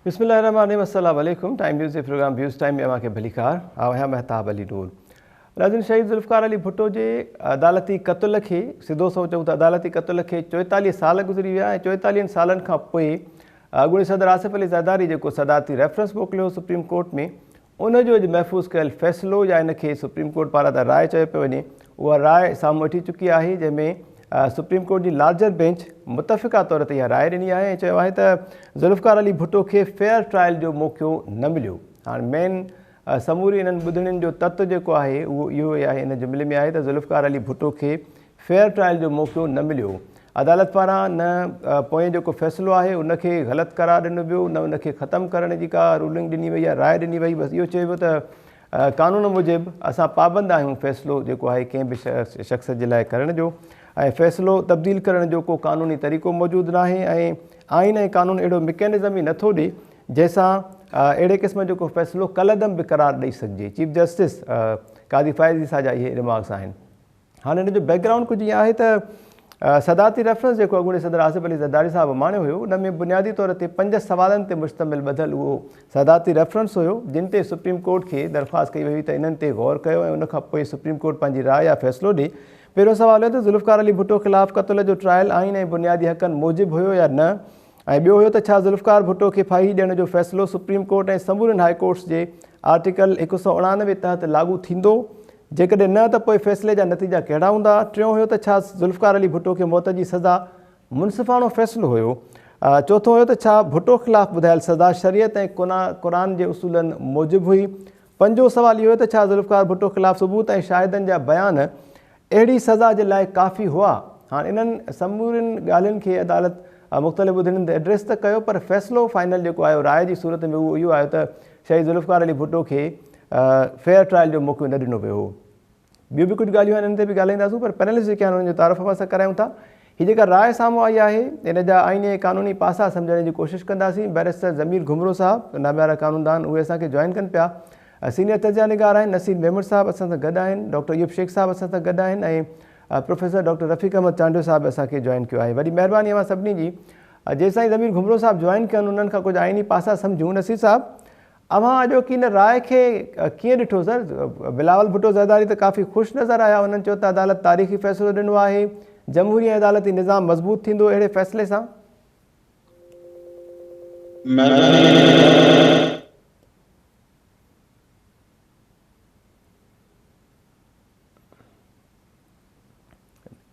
बिस्मिल्लाहिर्रहमानिर्रहीम, अस्सलाम वालेकुम। टाइम न्यूज़ के प्रोग्राम व्यूज़ टाइम में अवांखे भलीकार आहियां महताब अली नूर। राजन शहीद ज़ुल्फ़िकार अली भुट्टो जे अदालती क़त्ल खे सिधो सो चऊं त अदालती क़त्ल खे 44 साल गुज़री विया ऐं 44 सालनि खां पोइ अॻूणे सदर आसिफ अली ज़रदारी जेको सदाती रेफरेंस मोकिलियो सुप्रीम कोर्ट में, उनजो अॼु महफ़ूज़ कयल फ़ैसिलो या इनखे सुप्रीम कोर्ट पारां त राय चयो पियो वञे, उहा राय साम्हूं अची चुकी आहे, जंहिंमें सुप्रीम कोर्ट जी लार्जर बेंच मुतफ़िक़ा तौर ते इहा राय ॾिनी आहे ऐं चयो आहे त ज़ुल्फ़िकार अली भुट्टो खे फेयर ट्रायल जो मौक़ो न मिलियो। हाणे मेन समूरी इन्हनि ॿुधणियुनि जो तत्व जेको आहे उहो इहो ई आहे, इन जुमिले में आहे त ज़ुल्फ़िकार अली भुट्टो खे फेयर ट्रायल जो मौक़ो न मिलियो। अदालत पारां न पोएं जेको फ़ैसिलो आहे उनखे ग़लति करार ॾिनो वियो, न उनखे ख़तमु करण जी का रूलिंग ॾिनी वई या राय ॾिनी वई। बसि इहो चयो वियो त क़ानून मूजिबि असां पाबंद आहियूं फ़ैसिलो जेको आहे कंहिं बि शख़्स जे लाइ करण जो, ऐं फ़ैसिलो तब्दील करण जो को क़ानूनी तरीक़ो मौजूदु न आहे ऐं आइन ऐं क़ानून अहिड़ो मिकेनिज़म ई नथो ॾिए जंहिंसां अहिड़े क़िस्म जो को फ़ैसिलो कलदम बि करार ॾेई सघिजे। चीफ जस्टिस कादी फ़ाइज़ी सां जा इहे रिमार्क्स आहिनि। हाणे हिन जो बैकग्राउंड कुझु ईअं आहे त सदाती रेफरेंस जेको अॻूणे सदर आसिफ अली ज़रदारी साहिबु माणियो हुयो, उन में बुनियादी तौर ते 5 सवालनि ते मुश्तमिल ॿधल उहो सदाती रेफरेंस हुयो, जिन ते सुप्रीम कोर्ट खे दरख़्वास्त कई वई हुई त इन्हनि ते गौर कयो ऐं उनखां पोइ सुप्रीम कोर्ट पंहिंजी राय या फ़ैसिलो ॾिए। पहिरियों सुवाल हुयो त ज़ुल्फ़िकार अली भुट्टो ख़िलाफ़ क़त्ल जो ट्रायल आइन ऐं बुनियादी हक़नि मूजिबि हुयो या न, ऐं ॿियो हुयो त छा ज़ुल्फ़िकार भुट्टो खे फाही ॾियण जो फ़ैसिलो सुप्रीम कोर्ट ऐं समूरनि हाई कोर्ट्स जे आर्टिकल 199 तहत लागू थींदो, जेकॾहिं न त पोइ फ़ैसिले जा नतीजा कहिड़ा हूंदा। टियों हुयो त छा ज़ुल्फ़िकार अली भुट्टो खे मौत जी सज़ा मुनसिफ़ाणो फ़ैसिलो हुयो। चौथों हुयो त छा भुट्टो ख़िलाफ़ ॿुधायल सज़ा शरीयत ऐं क़ुरान जे उसूलनि मूजिबि हुई। पंजो सुवाल इहो त छा ज़ुल्फ़िकार भुट्टो ख़िलाफ़ सबूत ऐं शाहिदनि जा बयान अहिड़ी सज़ा जे लाइ काफ़ी हुआ। हाणे इन्हनि समूरनि ॻाल्हियुनि खे अदालत मुख़्तलिफ़ ॿुधणियुनि ते एड्रेस त कयो, पर फ़ैसिलो फाइनल जेको आयो राय जी सूरत में उहो इहो आयो त शहीद ज़ुल्फ़िकार अली भुट्टो खे फेयर ट्रायल जो मौक़ो न ॾिनो वियो हो। ॿियूं बि कुझु ॻाल्हियूं आहिनि, हिन ते बि ॻाल्हाईंदासीं, पर पैनलिस्ट जेके आहिनि उन्हनि जो तारीफ़ असां करायूं था। हीअ जेका राय साम्हूं आई आहे इन जा आईनी ऐं क़ानूनी पासा सम्झण जी कोशिशि कंदासीं। बैरिस्टर ज़मीर घुमरो साहिबु नाम्यारा क़ानूनदान, उहे असांखे जॉइन कनि पिया। सीनियर तजिया निगार आहिनि नसीर मेमर साहिबु असां सां गॾु आहिनि, डॉक्टर यूब शेख साहिबु असां सां गॾु आहिनि ऐं प्रोफेसर डॉक्टर रफ़ीक अहमद चांडियो साहिबु असांखे जॉइन कयो आहे। वॾी महिरबानी अवां सभिनी जी। जेसिताईं ज़मीर घुमरो साहिबु जॉइन कनि उन्हनि खां कुझु आइनी पासा सम्झूं। नसीर साहिबु, अवां अॼोकी हिन राय खे कीअं ॾिठो? सर, बिलावल भुट्टो ज़रदारी त काफ़ी ख़ुशि नज़र आया, उन्हनि चयो त अदालत तारीख़ी फ़ैसिलो ॾिनो आहे, जमहूरी ऐं अदालती निज़ाम मज़बूत थींदो अहिड़े फ़ैसिले सां।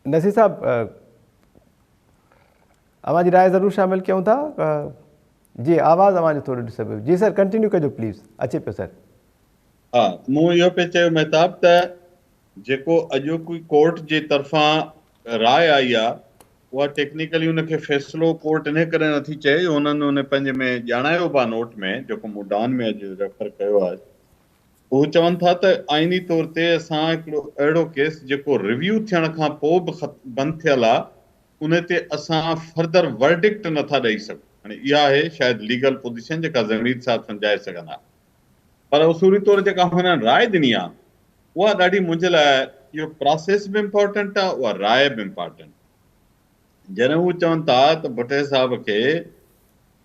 नसीर साहिबु, अवां जी राय ज़रूरु शामिल कयूं था। जी, आवाज़ अवांजो थोरो डिस्टर्ब। जी सर, कंटिन्यू कजो प्लीज़, अचे पियो सर। हा, मूं इहो पियो चयो महताब त जेको अॼोकी कोर्ट जे तरफ़ां राय आई आहे उहा टेक्निकली उनखे फ़ैसिलो कोर्ट इन करे नथी चए, हुननि उन पंहिंजे में ॼाणायो बि आहे नोट में, जेको मूं डान में अॼु रेफर कयो आहे। उहे चवनि था त आइनी तौर ते असां हिकिड़ो अहिड़ो केस जेको रिव्यू थियण खां पोइ बि बंदि थियल आहे, उन ते असां फर्दर वर्डिक्ट नथा ॾेई सघूं। हाणे इहा आहे शायदि लीगल पोज़ीशन जेका ज़मीर साहिबु सम्झाए सघंदा, पर उसूली तौर जेका हुननि राय ॾिनी आहे उहा ॾाढी मुंहिंजे लाइ इहो प्रोसेस बि इम्पोर्टेंट आहे, उहा राय बि इम्पोर्टेंट। जॾहिं हू चवनि था त भुट्टे साहिब खे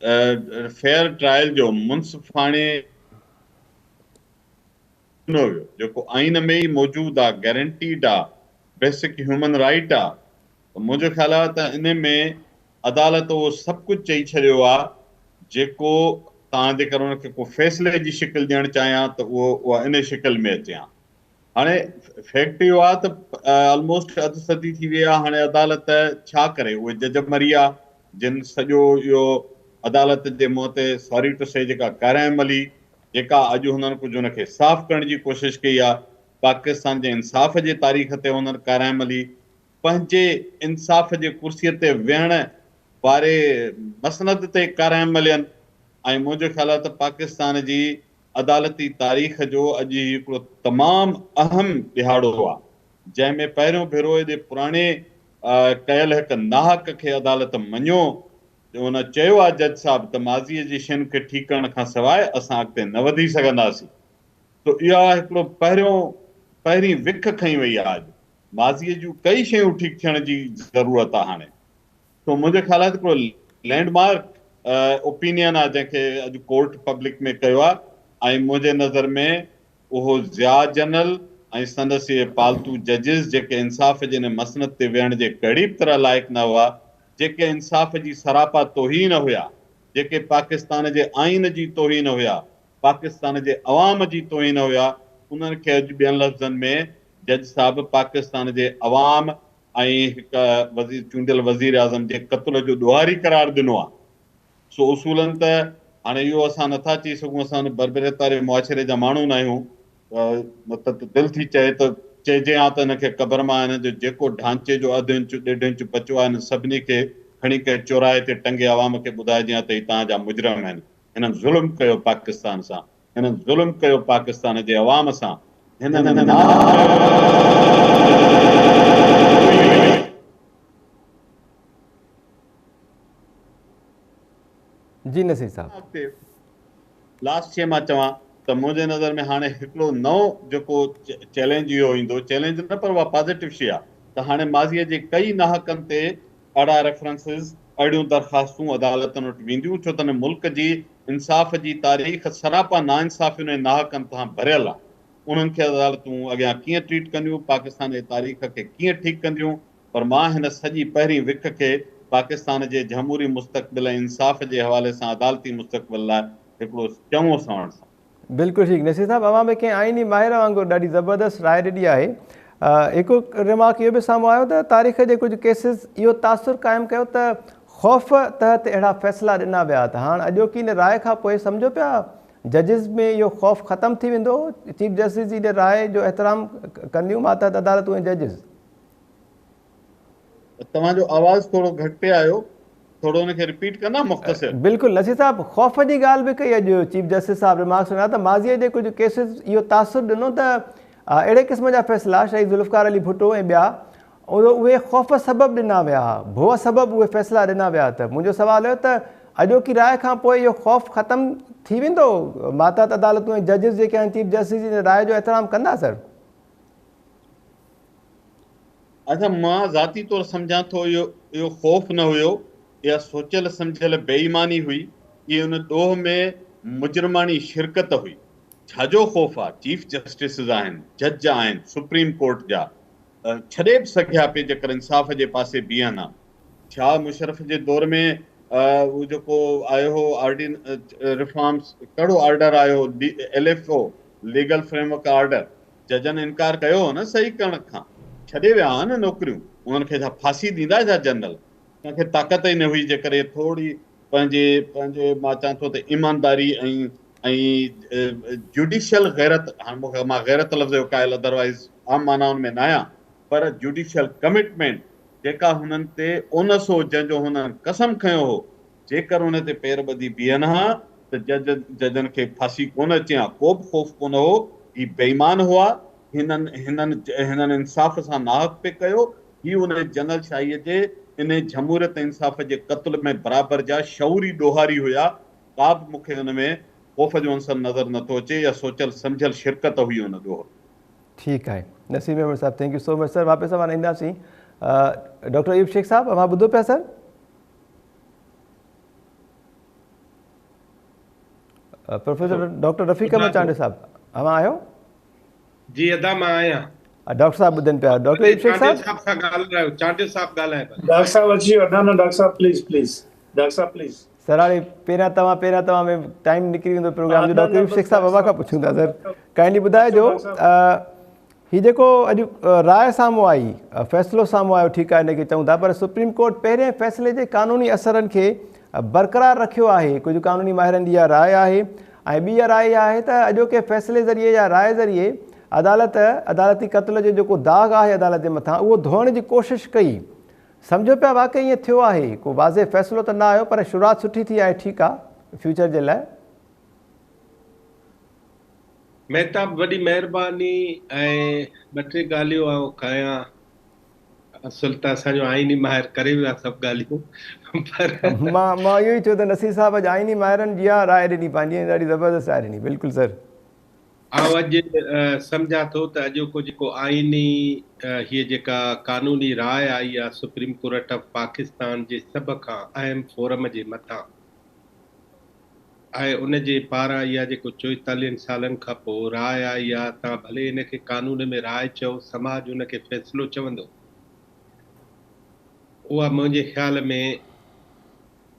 फेयर ट्रायल जो मुनसिफ़ाणे ॾिनो वियो, जेको आइन में ई मौजूदु आहे, गारंटीड आहे, बेसिक ह्यूमन राइट आहे, त मुंहिंजो ख़्यालु आहे त इन में अदालत उहो सभु कुझु चई छॾियो आहे जेको तव्हां जेकर हुनखे को फ़ैसिले जी शिकिल ॾियणु चाहियां त उहा इन शिकिल में अचे हा। हाणे फैक्ट इहो आहे त ऑलमोस्ट अधु सदी थी वई आहे। हाणे अदालत छा करे? उहे जज मरी आहे जिन सॼो इहो अदालत जे मुंहं ते सॉरी टू से जेका क़ाइम अली, जेका अॼु हुननि कुझु हुनखे साफ़ करण जी कोशिशि कई आहे। पाकिस्तान जे इंसाफ़ जे तारीख़ ते हुननि क़ाइम अली पंहिंजे इंसाफ़ जे कुर्सीअ ते वेहण वारे मसनद ते क़ाइम अलियनि। ऐं मुंहिंजो ख़्यालु आहे त पाकिस्तान जी अदालती तारीख़ जो अॼु हिकिड़ो तमामु अहम ॾिहाड़ो आहे, जंहिंमें पहिरियों भेरो एॾे पुराणे कयल हिकु नाहक खे अदालत मञियो। हुन चयो आहे जज साहिबु त माज़ीअ जी शयुनि खे ठीकु करण खां सवाइ असां अॻिते न वधी सघंदासीं। त इहा हिकिड़ो पहिरीं विख खई वई आहे। अॼु माज़ीअ जूं कई शयूं ठीकु थियण जी ज़रूरत आहे हाणे। तो मुंहिंजे ख़्याल आहे त हिकिड़ो लैंडमार्क ओपिनियन आहे जंहिंखे अॼु कोर्ट पब्लिक में कयो आहे ऐं मुंहिंजे नज़र में उहो ज़िया जनरल ऐं संदसि इहे पालतू जजिस जेके इंसाफ़ जे हिन मसनत ते वेहण जे कहिड़ी बि तरह लाइक़ु न हुआ, जेके इंसाफ़ जी सरापा तोहीन हुया, जेके पाकिस्तान जे आइन जी तोहीन हुया, पाकिस्तान जे अवाम जी तोहीन हुया, उन्हनि खे अॼु ॿियनि लफ़्ज़नि में जज साहिब पाकिस्तान जे अवाम ऐं हिकु चूंडियल वज़ीर आज़म जे क़त्ल जो ॾोहारी करार ॾिनो आहे। सो उसूलनि त हाणे इहो असां नथा चई सघूं, असां बरबरत वारे मुआशिरे जा माण्हू न आहियूं, मतिलबु दिलि थी चए त चइजे हा त हिनखे क़बर मां हिन जो जेको ढांचे जो 1/2 इंच 1.5 इंच बचियो आहे हिन सभिनी खे खणी करे चौराहे ते टंगे अवाम खे ॿुधाइजे हा त ही तव्हांजा मुजरम आहिनि, हिननि ज़ुल्म कयो पाकिस्तान सां, हिननि ज़ुल्म कयो पाकिस्तान जे अवाम सां, हिननि जी नसीर साहब। लास्ट शइ मां चवां त मुंहिंजे नज़र में हाणे हिकिड़ो नओं जेको चैलेंज इहो ईंदो, चैलेंज न पर उहा पॉज़िटिव शइ आहे त हाणे माज़ीअ जे कई नाहकनि ते अहिड़ा रेफरेंसिस, अहिड़ियूं दरख़्वास्तूं अदालतुनि वटि वेंदियूं, छो त मुल्क जी इंसाफ़ जी तारीख़ सरापा नाइंसाफ़ियुनि ऐं नाहकनि सां भरियल आहे। उन्हनि खे अदालतूं अॻियां कीअं ट्रीट कंदियूं, पाकिस्तान जे तारीख़ खे कीअं ठीकु कंदियूं, पर मां हिन सॼी पहिरीं विख खे पाकिस्तान जे जमहूरी मुस्तक़बिल ऐं इंसाफ़ जे हवाले सां अदालती मुस्तक़बिल लाइ हिकिड़ो चङो सवण सां। बिल्कुलु ठीकु नसीर साहब, अवां बि कंहिं आइनी माहिर वांगुरु ॾाढी ज़बरदस्त राय ॾिनी आहे। हिकु रिमार्क इहो बि साम्हूं आयो त तारीख़ जे कुझु केसिस इहो तासुर क़ाइमु कयो त ख़ौफ़ तहत अहिड़ा फ़ैसिला ॾिना विया त हाणे अॼोकी हिन राय खां पोइ सम्झो पिया जजिस में इहो ख़ौफ़ ख़तमु थी वेंदो, चीफ जस्टिस जी राय जो एहतराम कंदियूं मातहत अदालतूं ऐं जजिस। तव्हांजो आवाज़ थोरो घटि पे आयो, थोरो हुनखे रिपीट कंदा मुख़्तसिर। बिल्कुलु नसीर साहब, ख़ौफ़ जी ॻाल्हि बि कई अॼु चीफ जस्टिस साहिब रिमार्क्स में त माज़ीअ जे कुझु केसिस इहो तासुर ॾिनो त अहिड़े क़िस्म जा फ़ैसिला शहीद ज़ुल्फ़िकार अली भुट्टो ऐं ॿिया उहे ख़ौफ़ सबबु ॾिना विया, भउ सबबु उहे फ़ैसिला ॾिना विया। त मुंहिंजो सुवालु हुयो त अॼोकी राय खां पोइ इहो ख़ौफ़ ख़तमु थी वेंदो, मातहत अदालतूं ऐं जजिस जेके आहिनि चीफ जस्टिस जी राय जो एहतराम कंदा सर? अच्छा, मां ज़ाती तौरु सम्झां थो इहो ख़ौफ़ न हुयो, इहा सोचियल सम्झियल बेईमानी हुई, इहे हुन ॾोह में मुजरमानी शिरकत हुई। छाजो ख़ौफ़ आहे? चीफ जस्टिस आहिनि, जज आहिनि सुप्रीम कोर्ट जा, छॾे बि सघिया पिए जेकर इंसाफ़ जे पासे बीहनि हा। छा मुशरफ जे दौर में उहो जेको आयो हो रिफॉर्म्स, कहिड़ो ऑर्डर आयो, LFO लीगल फ्रेमवर्क ऑर्डर, जजनि इनकार कयो हो न सही करण खां, छॾे विया हा न नौकरियूं, उन्हनि खे छा फांसी ॾींदा छा जनरल? कंहिंखे ताक़त ई न हुई जेकर थोरी पंहिंजे मां चवां थो त ईमानदारी ऐं जुडिशियल गैरत, हाणे मां गैरत लफ़्ज़ जो क़ाइल अदरवाइज़ आम मानाउनि में न आहियां, पर जुडिशियल कमिटमेंट जेका हुननि ते 1900 जंहिंजो हुननि कसम खयो हो, जेकर हुन ते पेर ॿधी बीहनि हा त जजनि खे फांसी कोन अचे हा, को बि ख़ौफ़ कोन हो। ही बेईमान हुआ, हिननि इंसाफ़ सां नाहक पे कयो। ही हुन जनरल शाहीअ जे इन जमहूरियत इंसाफ़ जे क़त्ल में बराबरि जा शऊरी ॾोहारी हुया। का बि मूंखे हुन में ख़ौफ़ जो अंसर नज़र नथो अचे, या सोचियल सम्झियल शिरकत हुई हुन ॾोह। ठीकु आहे नसीम अहमद साहब, thank you so much sir. वापसि असां ईंदासीं। डॉक्टर अयूब शेख साहब, अवां ॿुधो पिया sir? Professor doctor Rafiq Ahmed Chande साहब, अवां आहियो? जी अदा मां आहियां। डॉक्टर साहब ॿुधनि पिया। डॉक्टर अयूब शेख साहब सां ॻाल्हायो, चांडे साहब ॻाल्हाए। डॉक्टर साहब अची वियो। न डॉक्टर साहब प्लीज़ डॉक्टर साहब प्लीज़। सर हाणे पहिरियां तव्हां में टाइम निकिरी वेंदो प्रोग्राम जो। डॉक्टर अयूब शेख साहब अवां खां पुछूं था सर, काइंडली ॿुधाइजो हीउ जेको अॼु राय साम्हूं आई, फ़ैसिलो साम्हूं आयो, ठीकु आहे हिनखे चऊं था, पर सुप्रीम कोर्ट पहिरें फ़ैसिले जे क़ानूनी असरनि खे बरक़रार रखियो आहे। कुझु क़ानूनी माहिरनि जी इहा राय आहे ऐं ॿी राय आहे त अॼोके फ़ैसिले ज़रिए या राय ज़रिए अदालती क़त्ल जो जेको दाग़ आहे अदालत जे मथां उहो धोइण जी कोशिशि कई। सम्झो पिया वाक़ई ईअं थियो आहे, को वाज़े फ़ैसिलो त न आयो, पर शुरूआति सुठी थी आहे, ठीकु आहे फ्यूचर जे लाइ। महताब वॾी महिरबानी ऐं ॿ टे ॻाल्हियूं आउं कयां। असुल त असांजो आइनी माहिर करे वियो आहे सभु ॻाल्हियूं, पर मां इहो ई चयो त नसीर साहब अॼु आइनी माहिरनि जी राय ॾिनी, पंहिंजी ॾाढी ज़बरदस्त राय ॾिनी। बिल्कुलु सर। आउं अॼु सम्झां थो त अॼोको जेको आइनी हीअ जेका क़ानूनी राय आई आहे सुप्रीम कोर्ट ऑफ पाकिस्तान जे सभ खां अहम फोरम जे मथां, ऐं उन जे पारां इहा जेको 44 सालनि खां पोइ राय आई आहे, तव्हां भले इनखे कानून में राय चओ, समाज उनखे फ़ैसिलो चवंदो, उहा मुंहिंजे ख़्याल में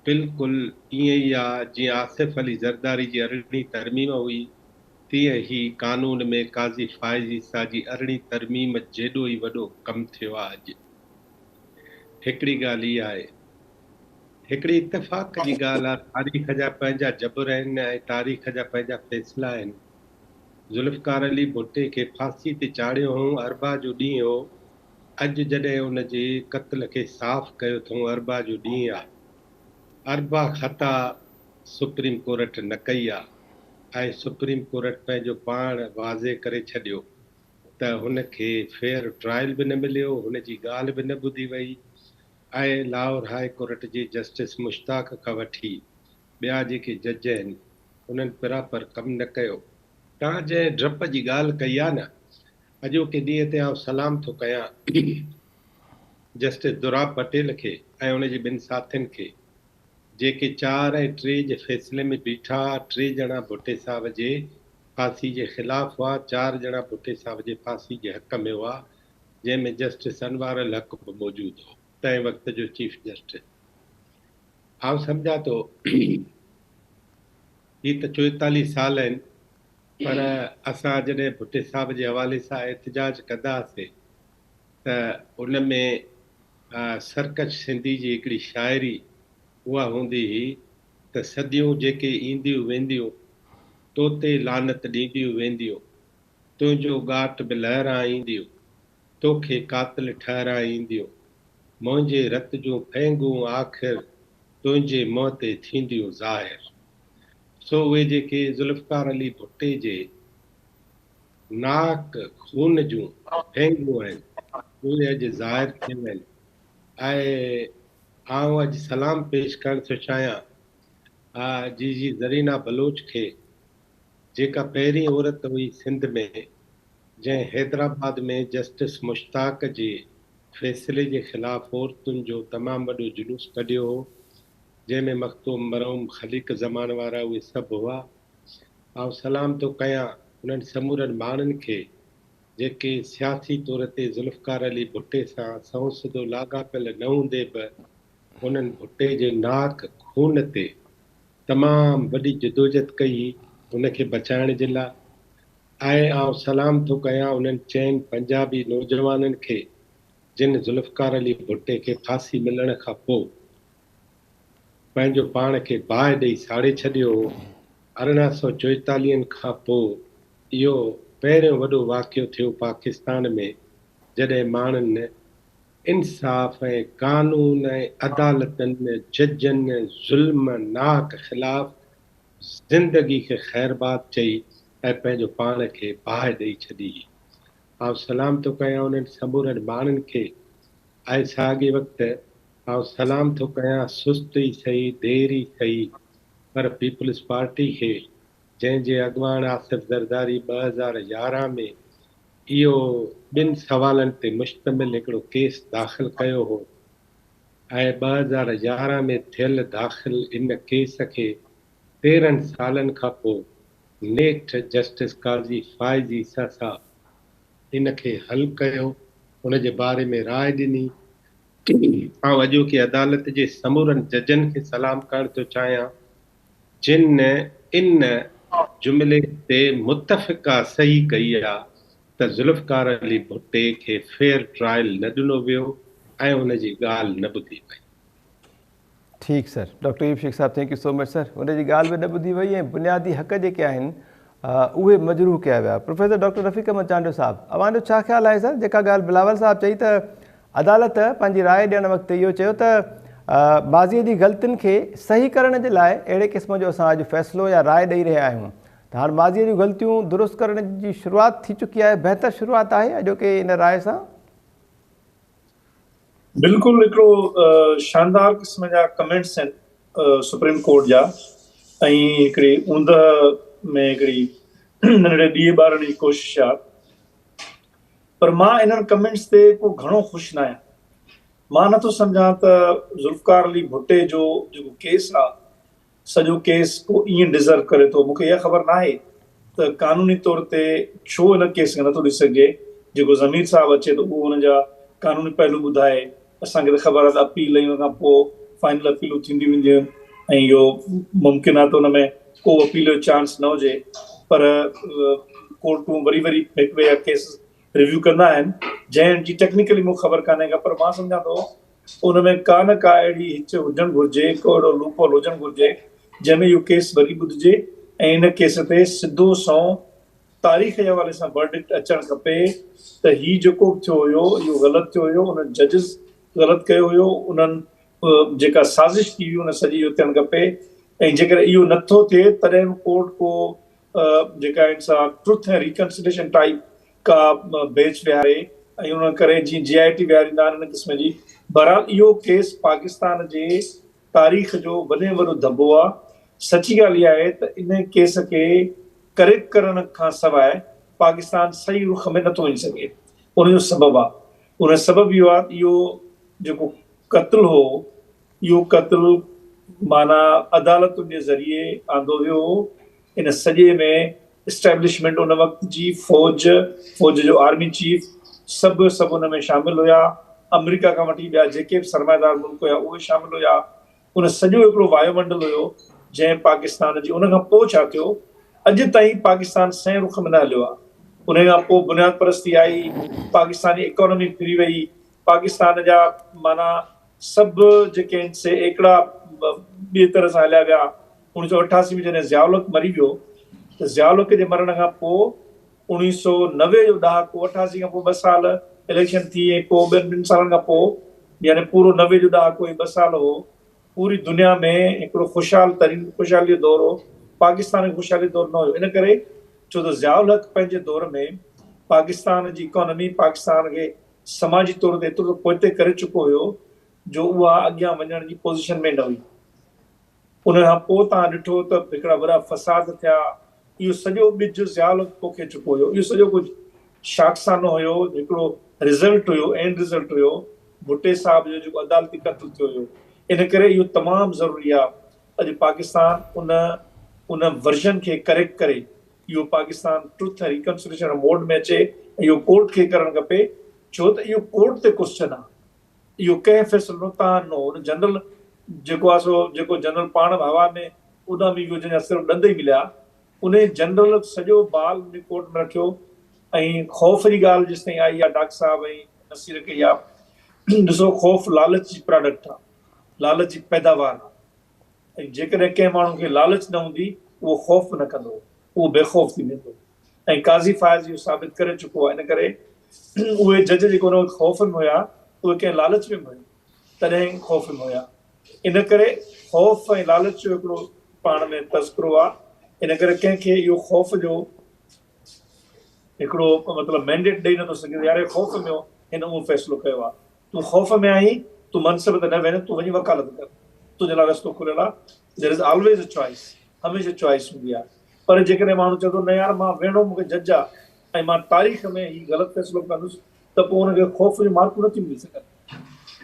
बिल्कुलु ईअं ई आहे जीअं आसिफ़ अली ज़रदारी जी 18वीं तरमीम हुई, तीअं ई कानून में काज़ी फ़ाइज़ ईसा जी 18वीं तरमीम जेॾो ई वॾो कमु थियो आहे। अॼु हिकिड़ी ॻाल्हि इहा आहे, हिकिड़ी इत्तेफ़ाक़ जी ॻाल्हि आहे, तारीख़ जा पंहिंजा जबर आहिनि ऐं तारीख़ जा पंहिंजा फ़ैसिला आहिनि। ज़ुल्फ़कार अली भुट्टे खे फांसी ते चाढ़ियो हुओ, अरबा जो ॾींहुं हो। अॼु जॾहिं उन जे क़त्ल खे साफ़ कयो अथऊं, अरबा जो ॾींहुं आहे। अरबा ख़ता सुप्रीम कोर्ट न कई आहे ऐं सुप्रीम कोर्ट पंहिंजो पाण वाज़े करे छॾियो त हुनखे फेयर ट्रायल बि न मिलियो, हुन जी ॻाल्हि बि न ॿुधी वई ऐं लाहौर हाई कोर्ट जे जस्टिस मुश्ताक खां वठी ॿिया जेके जज आहिनि उन्हनि बराबरि कमु न कयो। तव्हां जंहिं डप जी ॻाल्हि कई आहे न, अॼोके ॾींहं ते आउं सलाम थो कयां जस्टिस दुराब पटेल खे ऐं उन जे ॿिनि साथियुनि खे, जेके 4 ऐं 3 जे फ़ैसिले में बीठा। 3 ॼणा भुट्टे साहब जे फांसी जे ख़िलाफ़ हुआ, 4 ॼणा भुट्टे साहब जे फांसी जे हक़ में हुआ, जंहिंमें जस्टिस अनवार अल हक़ बि मौजूदु हो, तंहिं वक़्त जो चीफ जस्टिस। आउं सम्झां थो ही त 44 साल आहिनि, पर असां जॾहिं भुट्टे साहब जे हवाले सां एहतिजाज कंदासीं त उन में सरकश सिंधी जी हिकिड़ी शाइरी उहा हूंदी हुई त सदियूं जेके ईंदियूं वेंदियूं, तोते लानत ॾींदियूं वेंदियूं, तुंहिंजो घाट बि लहरां ईंदियूं, तोखे कातिल ठहरां ईंदियूं, मुंहिंजे रत जूं फेंगूं आख़िर तुंहिंजे मुंहं ते थींदियूं ज़ाहिर। सो उहे जेके ज़ुल्फ़कार अली भुट्टे जे नाक खून जूं फेंगूं आहिनि, उहे अॼु ज़ाहिर थियूं आहिनि। ऐं आउं अॼु सलाम पेश करणु थो चाहियां जी ज़रीना बलोच खे, जेका पहिरीं औरत हुई सिंध में जंहिं हैदराबाद में जस्टिस मुश्ताक जे फ़ैसिले जे ख़िलाफ़ औरतुनि जो तमामु वॾो जुलूस कढियो हो, जंहिंमें मख़तूम मरहूम ख़लीक ज़मान वारा उहे सभु हुआ। आउं सलाम थो कयां उन्हनि समूरनि माण्हुनि खे जेके सियासी तौर ते ज़ुल्फ़कार अली भुट्टे सां संसदो लाॻापियल न हूंदे बि उन्हनि भुट्टे जे नाक खून ते तमामु वॾी जदोजहद कई उनखे बचाइण जे लाइ। ऐं आउं सलाम थो कयां उन्हनि चइनि पंजाबी नौजवाननि खे जिन ज़ुल्फ़कार अली भुट्टे खे फांसी मिलण खां पोइ पंहिंजो पाण खे बाहि ॾेई साड़े छॾियो हो। 1844 खां पोइ इहो पहिरियों वॾो वाक़ियो थियो पाकिस्तान में जॾहिं माण्हुनि इंसाफ़ ऐं कानून ऐं अदालतनि में जजनि ज़ुल्म नाक ख़िलाफ़ ज़िंदगी खे ख़ैरबाद चई ऐं पंहिंजो पाण खे बाहि ॾेई छॾी। आउं सलाम थो कयां उन्हनि समूरनि माण्हुनि खे ऐं साॻे वक़्तु आउं सलाम थो कयां सुस्त ई सही देर ई सही पर पीपल्स पार्टी खे, जंहिंजे अॻवान आसिफ़ ज़रदारी 2011 में इहो 2 सवालनि ते मुश्तमिल हिकिड़ो केस दाख़िल कयो हो ऐं 2011 में थियल दाख़िल इन केस खे 13 सालनि खां पोइ नेठ जस्टिस काज़ी फ़ाइज़ ईसा साहब इन खे हल कयो, उन जे बारे में राय ॾिनी। आउं अॼोकी अदालत जे समूरनि जजनि खे सलाम करणु थो चाहियां जिन इन जुमिले ते मुतफ़िक़ा सही कई आहे त ज़ुल्फ़कार अली भुट्टे खे फेयर ट्रायल न ॾिनो वियो ऐं उन जी ॻाल्हि न ॿुधी वई। ठीकु सर, डॉक्टर यूब शेख साहब, thank you so much sir. उन जी ॻाल्हि बि न ॿुधी वई ऐं बुनियादी हक़ जेके आहिनि उहे मजरूह कया विया। प्रोफेसर डॉक्टर रफ़ीक अहमद चांडियो साहब, अव्हांजो छा ख़्यालु आहे सर? जेका ॻाल्हि बिलावल साहब चई त अदालत पंहिंजी राय ॾियण वक़्तु इहो चयो त माज़ीअ जी ग़लतियुनि खे सही करण जे लाइ अहिड़े क़िस्म जो असां अॼु फ़ैसिलो या राय ॾेई रहिया आहियूं, त हाणे माज़ीअ जूं ग़लतियूं दुरुस्त करण जी शुरूआति थी चुकी आहे, बहितर शुरूआति आहे अॼोके इन राय सां? बिल्कुलु हिकिड़ो शानदार क़िस्म जा कमेंट्स आहिनि सुप्रीम कोर्ट जा ऐं हिकिड़ी ऊंदह में हिकिड़ी नंढड़े ॾीए ॿारनि जी कोशिशि आहे। पर मां इन्हनि कमेंट्स ते को घणो ख़ुशि न आहियां। मां नथो सम्झां त ज़ुल्फ़कार अली भुट्टे जो जेको केस आहे सॼो केस को ईअं डिज़र्व करे थो। मूंखे इहा ख़बर न आहे त क़ानूनी तौर ते छो हिन केस खे नथो ॾिसी सघे। जेको ज़मीर साहिबु अचे थो उहो हुनजा क़ानूनी पहलू ॿुधाए। असांखे त ख़बर आहे त अपील हुन खां पोइ फाइनल अपीलूं थींदियूं वेंदियूं ऐं इहो मुमकिन आहे त हुन में को अपील जो चांस न हुजे, पर कोर्टूं वरी वरी हिकु ॿिए जा केस रिव्यू कंदा आहिनि जंहिंजी टेक्निकली मूंखे ख़बर कान्हे का, पर मां सम्झां थो उन में का न का अहिड़ी हिच हुजणु घुरिजे, को अहिड़ो लूपहोल हुजणु घुरिजे जंहिंमें इहो केस वरी ॿुधिजे ऐं इन केस ते सिधो सौ तारीख़ जे हवाले सां वर्डिक्ट अचणु खपे त हीउ जेको थियो हुयो इहो ग़लति थियो हुयो, उन जजिस ग़लति कयो हुयो, उन्हनि जेका साज़िश थी हुई उन सॼी इहो थियणु खपे। ऐं जेकर इहो नथो थिए तॾहिं कोर्ट को जेका आहिनि सा ट्रुथ ऐं रिकन्सिलेशन टाइप का बेच विहारे ऐं उन करे जीअं GIT विहारींदा आहिनि इन क़िस्म जी। बहरहाल इहो केस पाकिस्तान जे तारीख़ जो वॾे में वॾो दॿो आहे। सची ॻाल्हि इहा आहे त इन केस खे करेक्ट करण खां सवाइ पाकिस्तान सही रुख में नथो वञी सघे। उनजो सबबु आहे, उन सबबु इहो आहे इहो जेको क़त्ल हो इहो क़त्ल माना अदालतुनि जे ज़रिए आंदो वियो। इन सॼे में इस्टेब्लिशमेंट उन वक़्त जी फ़ौज जो आर्मी चीफ सभु उन में शामिल हुया। अमेरिका खां वठी ॿिया जेके बि सरमाएदार मुल्क हुया उहे शामिल हुया। उन सॼो हिकिड़ो वायुमंडल हुयो जंहिं पाकिस्तान जी उन खां पोइ छा थियो, अॼु ताईं पाकिस्तान सही रुख में न हलियो आहे। उन खां पोइ बुनियाद परस्ती आई, पाकिस्तानी इकोनॉमी फिरी वई, पाकिस्तान जा माना सभु जेके आहिनि से हिकिड़ा ॿिए तरह सां हलिया विया। 1988 में जॾहिं ज़ियाउल मरी वियो त ज़ियाउल जे मरण खां पोइ 1990 जो ॾहाको, 88 खां पोइ 2 साल इलेक्शन थी ऐं पोइ ॿिनि सालनि खां पोइ यानी पूरो 90 जो ॾहाको ऐं 2 साल हो, पूरी दुनिया में हिकिड़ो ख़ुशहाली जो दौर हो। पाकिस्तान जो ख़ुशहाली दौर न हुयो। इन करे छो त ज़ियाउल हक़ पंहिंजे दौर में पाकिस्तान जी इकोनॉमी पाकिस्तान खे समाजी तौर ते एतिरो पोइते करे चुको हुयो जो उहा अॻियां वञण जी पोज़ीशन में न हुई। उन खां पोइ तव्हां ॾिठो त हिकिड़ा वॾा फ़साद थिया। इहो सॼो ॿिज ज़ियाउल पोखे चुको हुयो। इहो सॼो कुझु शाख़सानो हुयो, हिकिड़ो रिज़ल्ट हुयो, एंड रिज़ल्ट हुयो भुट्टे साहिब जो जेको अदालती क़त्ल थियो हुयो। इन करे इहो तमामु ज़रूरी आहे अॼु पाकिस्तान उन वर्जन खे करेक्ट करे इहो पाकिस्तान ट्रुथ ऐं रिकन्सिलेशन मोड में अचे। इहो कोर्ट खे करणु खपे छो त इहो कोर्ट ते क्वेश्चन आहे। इहो कंहिं फ़ैसिलो तव्हां न हुन जनरल जेको आहे सो जेको जनरल पाण हवा में उॾामी वियो जंहिंजा सिर्फ़ु ॾंद ई मिलिया, उन जनरल सॼो बाल उन कोर्ट में रखियो। ऐं ख़ौफ़ जी ॻाल्हि जेसिताईं आई आहे डॉक्टर साहिब ऐं नसीर कई आहे। ॾिसो ख़ौफ़ लालच जी प्रोडक्ट आहे, लालच जी पैदावार आहे। ऐं जेकॾहिं कंहिं माण्हू खे लालच न हूंदी उहो ख़ौफ़ न कंदो, उहो बेख़ौफ़ थी वेंदो। ऐं काज़ी फ़ाइज़ इहो साबित करे चुको आहे। इन करे उहे जज जेको हुन ख़ौफ़ में हुया उहे कंहिं लालच में हुया तॾहिं ख़ौफ़ में हुया। इन करे ख़ौफ़ ऐं लालच जो हिकिड़ो पाण में तज़किरो आहे। इन करे कंहिंखे इहो ख़ौफ़ जो हिकिड़ो मतिलबु मैंडेट ॾेई नथो सघे यार ख़ौफ़ में हो हिन उहो फ़ैसिलो कयो आहे। तूं ख़ौफ़ में आहीं, तूं मनसब ते न वञ, तूं वञी वकालत कर, तुंहिंजे लाइ रस्तो खुलियल आहे। There is always a choice, हमेशह चॉइस हूंदी आहे। पर जेकॾहिं माण्हू चवंदो न यार मां वेणो मूंखे जज आहे ऐं मां तारीख़ में हीउ ग़लति फ़ैसिलो कंदुसि त पोइ हुनखे ख़ौफ़ जी मार्कूं नथी मिली सघनि।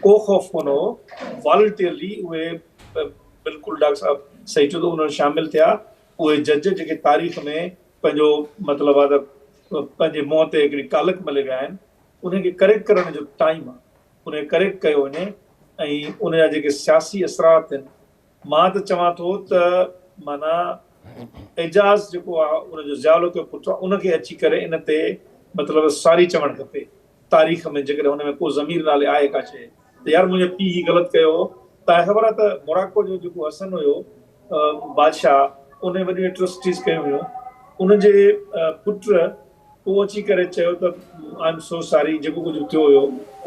को ख़ौफ़ कोन हो, वॉलंटियरली उहे बिल्कुलु डॉक्टर साहिबु सही चयो त उन्हनि शामिल थिया। उहे जज जेके तारीख़ में पंहिंजो मतिलबु आहे त पंहिंजे मुंहं ते हिकिड़ी कालक मले विया आहिनि, उनखे करेक्ट करण जो टाइम आहे। उन करेक्ट कयो वञे ऐं उनजा जेके सियासी असरात आहिनि, मां त चवां थो त माना एजाज़ जेको आहे उनजो ज़ियाउल जो पुटु आहे उनखे अची करे इन ते मतिलबु सारी चवणु खपे तारीख़ में। जेकॾहिं हुन में को ज़मीर नाले आहे का शइ त यार मुंहिंजो पीउ हीउ ग़लति कयो हो। तव्हांखे ख़बर आहे त मोराको जो जेको हसन हुयो बादशाह, उन वॾियूं एट्रोसिटीज़ कयूं हुयूं। उनजे पुट पोइ अची करे चयो त आई एम सो सॉरी, जेको कुझु थियो हुयो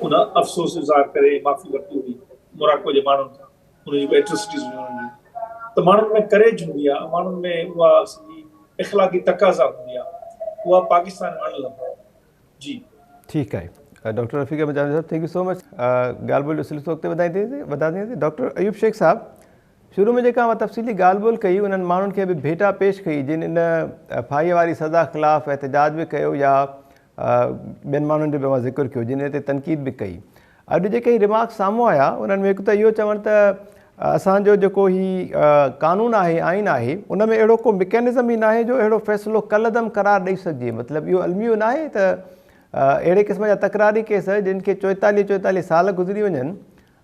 उन अफ़सोस इज़हार करे माफ़ी वरिती हुई मोराको जे माण्हुनि खां। उन जेको एट्रोसिटीज़ हुयूं उन्हनि त माण्हुनि में करेज हूंदी आहे, माण्हुनि में उहा सॼी इख़लाक़ी तक़ाज़ा हूंदी आहे, उहा पाकिस्तान में अण लभंदी। जी ठीकु आहे डॉक्टर रफ़ीक अहमद जानी साहब, थैंक यू सो मच। ॻाल्हि ॿोल जो सिलसिलो अॻिते वधाईंदासीं। डॉक्टर अयूब शेख साहब, शुरू में जेका मां तफ़सीली ॻाल्हि ॿोल कई उन्हनि माण्हुनि खे बि भेटा पेश कई जिन इन फाईअ वारी सज़ा ख़िलाफ़ु एहतजाज बि कयो या ॿियनि माण्हुनि जो बि मां ज़िक्र कयो जिन ते तनक़ीद बि कई। अॼु जेके रिमार्क्स साम्हूं आया उन्हनि में हिकु त इहो चवणु त असांजो जेको ही कानून आहे, आइन आहे, उन में अहिड़ो को मैकेनिज़म ई न आहे जो अहिड़ो फ़ैसिलो कलदम करार ॾेई सघिजे। मतिलबु इहो अलमियो न आहे त अहिड़े क़िस्म जा तकरारी केस जिन खे 44 साल गुज़री वञनि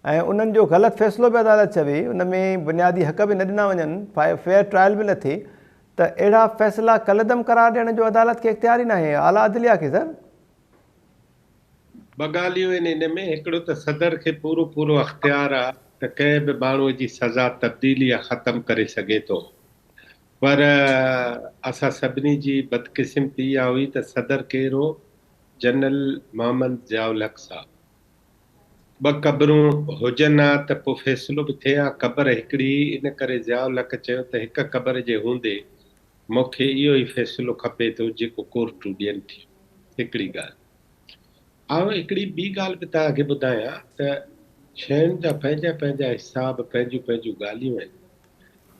ऐं उन्हनि जो ग़लति फ़ैसिलो बि अदालत चवे, उन में बुनियादी हक़ बि न ॾिना वञनि, फेयर ट्रायल बि न थिए, त अहिड़ा फ़ैसिला कलदम करार ॾियण जो अदालत खे इख़्तियार ई न आहे, आला अदलिया खे। सर, ॿ ॻाल्हियूं आहिनि इन में। हिकिड़ो त सदर खे पूरो पूरो अख़्तियार आहे त कंहिं बि माण्हूअ जी सज़ा तब्दीली या ख़तमु करे सघे थो, पर असां सभिनी जी बदकिस्मती इहा हुई त सदर केरु हो? जनरल मोहम्मद ज़ियाउल हक़ साहब। 2 क़बरूं हुजनि हा त पोइ फ़ैसिलो बि थिए हा। क़बर हिकिड़ी, इन करे ज़ियाउल हक़ चयो त हिक क़बर जे हूंदे मूंखे इहो ई फ़ैसिलो खपे थो जेको कोर्टूं ॾियनि थियूं। हिकिड़ी ॻाल्हि। हिकिड़ी ॿी ॻाल्हि बि तव्हांखे ॿुधायां त शयुनि जा पंहिंजा पंहिंजा हिसाब, पंहिंजूं पंहिंजूं ॻाल्हियूं आहिनि।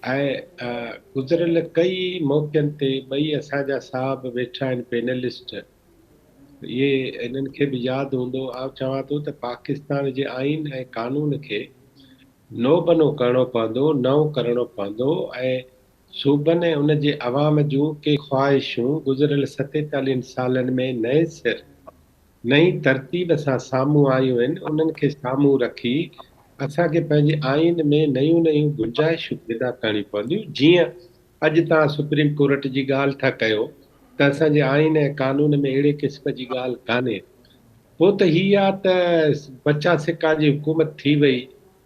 ऐं गुज़िरियल कई मौक़नि ते ॿई असांजा साहब वेठा आहिनि पैनलिस्ट, इहे इन्हनि खे बि यादि हूंदो। चवां थो त पाकिस्तान जे आइन ऐं कानून खे नो बनो करणो पवंदो, नओं करणो पवंदो, ऐं सूबनि ऐं उन जे अवाम जूं के ख़्वाहिशूं गुज़िरियल 47 सालनि में नए सिर नई तरतीब सां साम्हूं आयूं आहिनि। उन्हनि खे साम्हूं रखी असांखे पंहिंजे आइन में नयूं नयूं गुंजाइशूं पैदा करणियूं पवंदियूं। जीअं अॼु तव्हां सुप्रीम कोर्ट जी ॻाल्हि था कयो त असांजे आइन ऐं कानून में अहिड़े क़िस्म जी ॻाल्हि कान्हे। पोइ त हीअ आहे त 50 सिका जी हुकूमत थी वई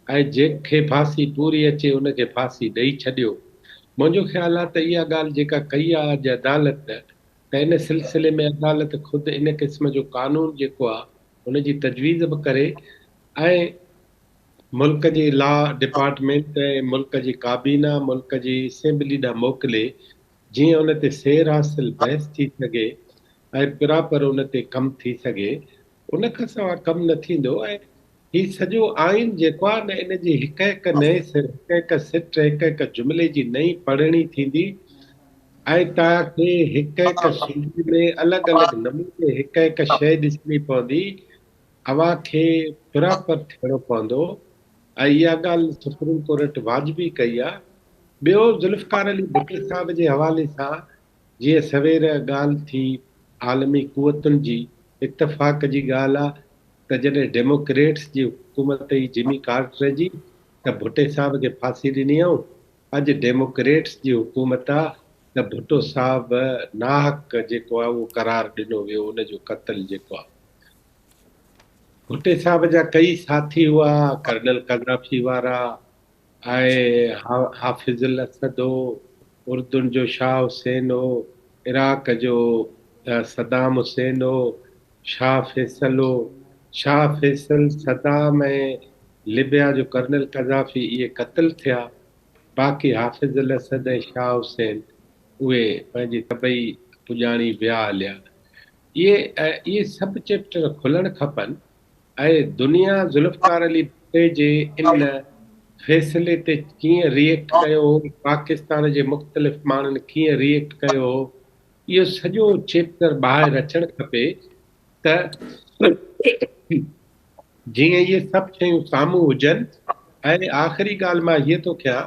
ऐं जंहिंखे फांसी पूरी अचे उनखे फांसी ॾेई छॾियो। मुंहिंजो ख़्यालु आहे त इहा ॻाल्हि जेका कई आहे अॼु अदालत, त इन सिलसिले में अदालत ख़ुदि इन क़िस्म जो कानून जेको आहे उनजी तजवीज़ बि करे ऐं मुल्क जी लॉ डिपार्टमेंट ऐं मुल्क जी काबीना, मुल्क जी असेंबली ॾांहुं मोकिले, जीअं उन ते सैर हासिल बहस थी सघे ऐं प्रॉपर उन ते कमु थी सघे। उन खां सवाइ कमु न थींदो। ऐं हीउ सॼो आइन जेको आहे न, इन जी हिक हिक नए सिर, हिक हिक सिट, हिक हिक जुमिले जी नई पढ़णी थींदी ऐं तव्हांखे हिक हिक सूबे में अलॻि अलॻि नमूने हिक हिक शइ ॾिसणी पवंदी, अव्हां खे प्रॉपर थियणो पवंदो। ऐं इहा ॻाल्हि सुप्रीम कोर्ट वाजिबी कई आहे। ॿियो, ज़ुल्फ़कार अली भुट्टो साहब जे हवाले सां जीअं सवेर ॻाल्हि थी आलमी क़ुवतुनि जी इतफ़ाक़ जी ॻाल्हि आहे त जॾहिं डेमोक्रेट्स जी हुकूमत ई जिमी कार्टर जी, त भुट्टे साहब खे फांसी ॾिनी ऐं अॼु डेमोक्रेट्स जी हुकूमत आहे त भुट्टो साहब नाहक जेको आहे उहो करार ॾिनो वियो, उनजो क़त्ल जेको आहे। भुट्टे साहब जा कई साथी हुआ, कर्नल कज़ाफ़ी वारा ऐं हाफ़िज़ुल असद हो, उर्दुन जो शाह हुसैन हो, इराक जो सदाम हुसैन हो, शाह फैसल हो। शाह फैसल, सदाम ऐं लिबिया जो कर्नल कज़ाफ़ी इहे क़त्ल थिया। बाक़ी हाफ़िज़ुल असद ऐं शाह हुसैन उहे पंहिंजी तबई पुॼाणी विया हलिया। इहे सभु चैप्टर खुलणु खपनि ऐं दुनिया ज़ुल्फ़कार अली भुट्टे जे इन फ़ैसिले ते कीअं रिएक्ट कयो हो, पाकिस्तान जे मुख़्तलिफ़ माण्हुनि कीअं रिएक्ट कयो हो, इहो सॼो चैप्टर ॿाहिरि अचणु खपे त जीअं इहे सभु शयूं साम्हूं हुजनि। ऐं आख़िरी ॻाल्हि मां हीअ थो कयां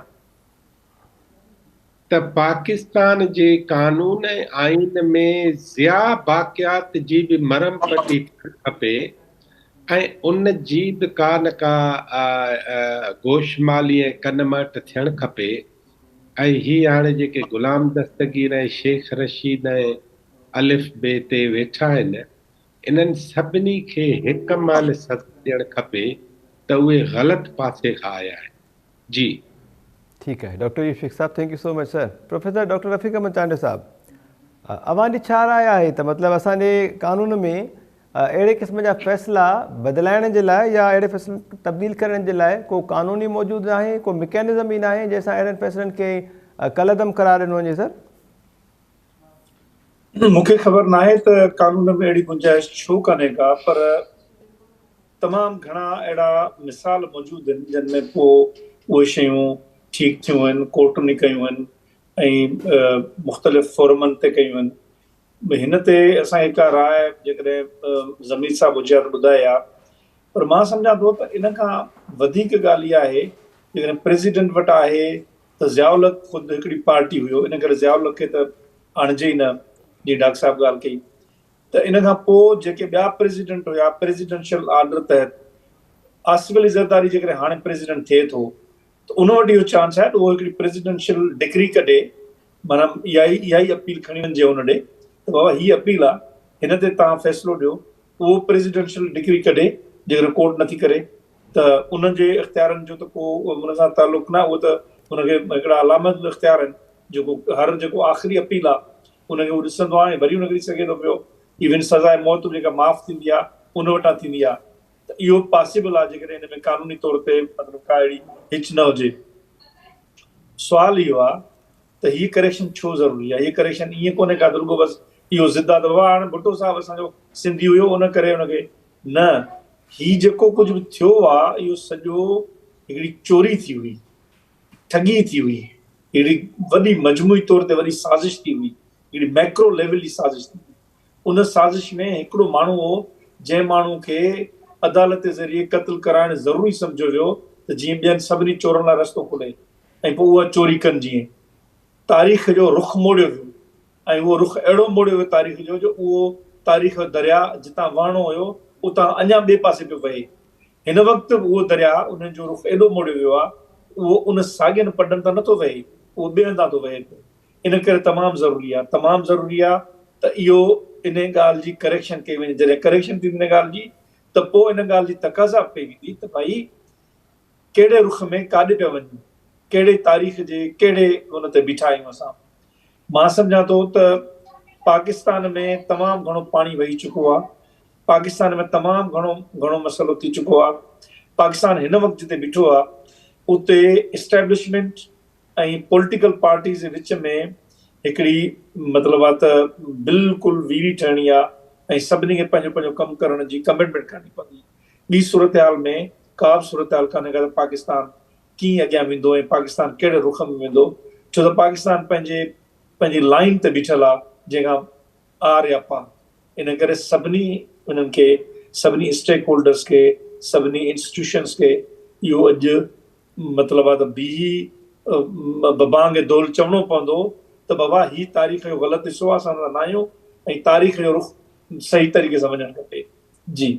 त पाकिस्तान जे कानून ऐं आइन में ज़िया बाक़ियात जी बि मरम पटी थियणु खपे ऐं उन जी बि का न का गोशमाली ऐं कनमट थियणु खपे। ऐं हीअ हाणे जेके ग़ुलाम दस्तगीर ऐं शेख रशीद ऐं अलिफ बे ते वेठा आहिनि, इन्हनि सभिनी खे हिक महिल सज़ा ॾियणु खपे त उहे ग़लति पासे खां आया आहिनि। जी ठीकु आहे डॉक्टर यूशिक साहब, thank you so much sir. Professor doctor Rafiq Ahmed Chande साहब, अवां ॾे छा राय आहे त मतिलबु असांजे कानून में अहिड़े क़िस्म जा फ़ैसिला बदिलाइण जे लाइ या अहिड़े फ़ैसिले तब्दील करण जे लाइ को कानूनी मौजूदु आहे, को मैकेनिज़म ई न आहे जंहिंसां अहिड़नि फ़ैसिलनि खे कलदम करार ॾिनो वञे? सर, मूंखे ख़बर न आहे त कानून में अहिड़ी गुंजाइश छो कान्हे का, पर तमामु घणा अहिड़ा मिसाल मौजूदु आहिनि जिन में पोइ उहे शयूं ठीकु थियूं आहिनि, कोर्टुनि कयूं आहिनि ऐं मुख़्तलिफ़ फोरमनि ते कयूं आहिनि। हिन ते असांखे का राय जेकॾहिं ज़मीर साहब हुजे त ॿुधाए हा, पर मां सम्झां थो त इन खां वधीक ॻाल्हि इहा आहे जेकॾहिं प्रेसिडेंट वटि आहे त ज़ियाउल हक़ ख़ुदि हिकिड़ी पार्टी हुयो, इन करे ज़ियाउल हक़ खे त आणिजे ई न, जीअं डॉक्टर साहिबु ॻाल्हि कई। त इन खां पोइ जेके ॿिया प्रेसिडेंट हुया प्रेसिडेंशियल ऑर्डर तहत, आसिफ अली ज़रदारी जेकॾहिं हाणे प्रेसिडेंट थिए थो त उन वटि इहो चांस आहे त उहो हिकिड़ी प्रेसिडेंशियल डिक्री कढे, माना इहा ई अपील खणी वञिजे हुन ॾे त बाबा हीअ अपील आहे, हिन ते तव्हां फ़ैसिलो ॾियो। उहो प्रेसिडेंशियल डिक्री कढे, जेकॾहिं कोर्ट नथी करे त उन्हनि जे इख़्तियारनि जो त को हुन सां तालुक़ न, उहो त हुनखे हिकिड़ा अलामत इख़्तियार आहिनि, जेको आख़िरी अपील आहे उनखे उहो ॾिसंदो आहे, वरी उन करे सघे थो पियो इवन सज़ाए मौत जेका माफ़ थींदी आहे उन वटां थींदी आहे। त इहो पॉसिबल आहे जेकॾहिं हिन में क़ानूनी तौर ते मतिलबु का अहिड़ी हिच न हुजे। सुवाल इहो आहे त हीअ करेक्शन छो ज़रूरी आहे? हीअ करेक्शन ईअं कोन्हे का रुॻो बसि इहो ज़िद आहे त बाबा हाणे भुट्टो साहिबु असांजो सिंधी हुयो उन करे हुनखे न, हीउ जेको कुझु बि थियो आहे इहो सॼो हिकिड़ी चोरी थी हुई, ठगी थी हुई, हिकिड़ी वॾी मजमूई तौर ते वॾी साज़िश थी हुई, हिकिड़ी मैक्रो लेवल जी साज़िश थी हुई। उन साज़िश में हिकिड़ो माण्हू हो जंहिं माण्हू खे अदालत जे ज़रिए क़त्ल कराइणु ज़रूरी सम्झो वियो त जीअं ॿियनि सभिनी चोरनि लाइ रस्तो खुले ऐं पोइ उहा चोरी कनि। जीअं तारीख़ जो रुख मोड़ियो वियो ऐं उहो रुख अहिड़ो मोड़ियो वियो तारीख़ जो उहो तारीख़ जो दरिया जितां वहणो हुयो उतां अञा ॿिए पासे पियो वहे। हिन वक़्तु उहो दरिया उन जो रुख एॾो मोड़ियो वियो आहे, उहो उन साॻियनि पडनि तां नथो वहे, उहो ॿिए हंधां थो वहे पियो। इन करे तमामु ज़रूरी आहे त इहो इन ॻाल्हि जी करेक्शन कई वञे। जॾहिं करेक्शन थींदी इन ॻाल्हि जी त पोइ इन ॻाल्हि जी तक़ाज़ा पई वेंदी त भई कहिड़े रुख में काॾे पिया वञूं, कहिड़े तारीख़ जे कहिड़े हुन ते बीठा आहियूं असां। मां सम्झां थो त पाकिस्तान में तमामु घणो पाणी वही चुको आहे, पाकिस्तान में तमामु घणो मसइलो थी चुको आहे। पाकिस्तान हिन वक़्तु जिते बीठो आहे उते इस्टेब्लिशमेंट ऐं पॉलिटिकल पार्टीज़ जे विच में हिकिड़ी मतिलबु आहे त बिल्कुलु वीरी ठहणी आहे ऐं सभिनी खे पंहिंजो पंहिंजो कमु करण जी कमिटमेंट करणी पवंदी। ॿी सूरत हाल में का बि सूरत हाल कान्हे का त पाकिस्तान कीअं अॻियां वेंदो ऐं पाकिस्तान कहिड़े रुख में वेंदो, छो त पाकिस्तान पंहिंजी लाइन ते बीठल आहे जंहिंखां आर या पार। इन करे सभिनी उन्हनि खे, सभिनी स्टेक होल्डर्स खे, सभिनी इंस्टीट्यूशन्स खे इहो अॼु मतिलबु आहे त बीही बांग दौल चवणो पवंदो त बाबा ही तारीख़ जो ग़लति हिसो आहे, असां न आहियूं ऐं तारीख़ जो रुख सही तरीक़े सां वञणु खपे। जी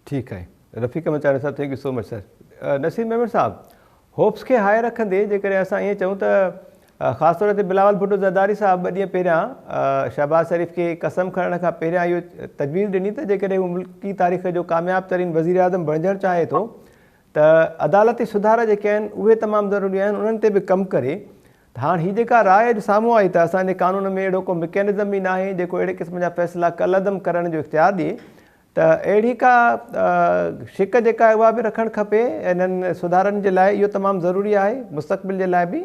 ठीकु आहे, रफ़ीक मचाणी साहब, thank you so much sir. Naseem Ahmed साहब, होप्स खे हाए रखंदे जेकॾहिं असां ईअं चऊं त ख़ासि तौर ते बिलावल भुट्टो ज़रदारी साहब 2 ॾींहं पहिरियां शहबाज़ शरीफ़ खे कसम खणण खां पहिरियां इहो तजवीज़ ॾिनी त जेकॾहिं हू मुल्की तारीख़ जो कामयाबु तरीन वज़ीर आज़म बणजणु चाहे थो त अदालती सुधार जेके आहिनि उहे तमामु ज़रूरी आहिनि, उन्हनि ते बि कमु करे। त हाणे हीअ जेका राय अॼु साम्हूं आई त असांजे कानून में अहिड़ो को मैकेनिज़म ई न आहे जेको अहिड़े क़िस्म जा फ़ैसिला कलअदम करण जो इख़्तियार ॾिए, त अहिड़ी का शिक जेका आहे उहा बि रखणु खपे इन्हनि सुधारनि जे लाइ। इहो तमामु ज़रूरी आहे मुस्तक़बिल जे लाइ बि।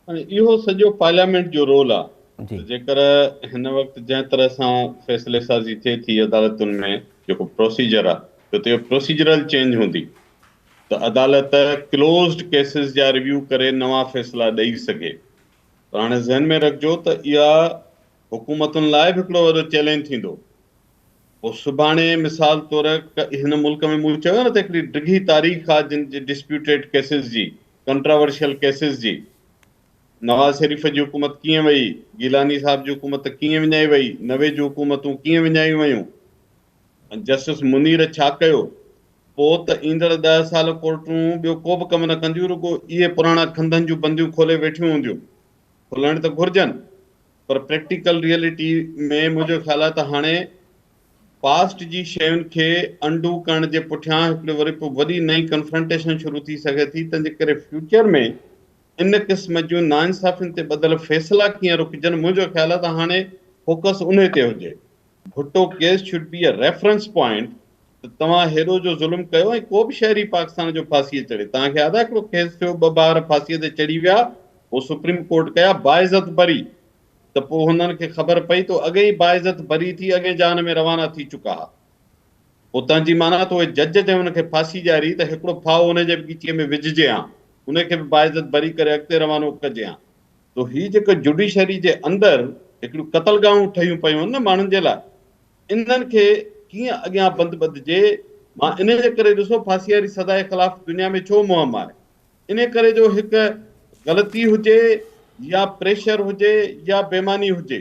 इहो सॼो पार्लियामेंट जो रोल आहे। जेकर हिन वक़्तु जंहिं तरह सां फ़ैसिले साज़ी थिए थी अदालतुनि में, जेको प्रोसीजर आहे त प्रोसीजरल चेंज हूंदी त अदालत क्लोज़्ड केसिस जा रिव्यू करे नवां फ़ैसिला ॾेई सघे। पर हाणे ज़हन में रखिजो त इहा हुकूमतुनि लाइ बि हिकिड़ो वॾो चैलेंज थींदो। पोइ सुभाणे मिसाल तौर हिन मुल्क में मूं चयो न त हिकिड़ी डिघी तारीख़ आहे जिन जी डिस्प्यूटेड केसिस जी, कंट्रावर्शियल केसिस जी। नवाज़ शरीफ़ जी हुकूमत कीअं वई, गिलानी साहिब जी हुकूमत कीअं विञाई वई, नवे जूं हुकूमतूं कीअं विञायूं वयूं, जस्टिस मुनीर छा कयो। पोइ त ईंदड़ 10 साल कोर्टूं ॿियो को बि कमु न कंदियूं, रुॻो इहे पुराणा खंधनि जूं बंदियूं खोले वेठियूं हूंदियूं। खुलण त घुरिजनि, पर प्रैक्टिकल रियलिटी में मुंहिंजो ख़्यालु आहे त हाणे पास्ट जी शयुनि खे अंडू करण जे पुठियां हिकिड़ी वरी पोइ वॾी नई कन्फ्रंटेशन शुरू थी सघे थी। तंहिंजे करे फ्यूचर में इन क़िस्म जूं नाइंसाफ़ियुनि ते ॿधल फ़ैसिला कीअं रुकजनि, मुंहिंजो ख़्यालु आहे त हाणे फोकस उन ते हुजे। Bhutto case should be a reference point त तव्हां हेॾो जो ज़ुल्म कयो ऐं को बि शहरी पाकिस्तान जो फांसीअ चढ़े। तव्हांखे यादि आहे हिकिड़ो केस थियो, 2 ॿार फांसीअ ते चढ़ी विया, पोइ सुप्रीम कोर्ट कया बाइज़त बरी, त पोइ हुननि खे ख़बर पई त अॻे ई बाइज़त बरी थी अॻे जान में रवाना थी चुका हुआ। उतां जी माना त उहे जज जंहिं हुनखे फांसी ॾियारी त हिकिड़ो फाहो हुनजे ॻीचीअ में विझिजे हा, उनखे बि बाइज़त बरी करे अॻिते रवानो कजे हा। त हीअ जेको जुडिशरी जे अंदरि हिकिड़ियूं क़तलगाहूं ठहियूं पयूं आहिनि न माण्हुनि जे लाइ, इन्हनि खे कीअं अॻियां बंदि ॿधिजे मां इन जे करे ॾिसो फांसी वारी सज़ा जे ख़िलाफ़ दुनिया में छो मुहिम आहे, इन करे जो हिकु ग़लती हुजे या प्रेशर हुजे या बेमानी हुजे,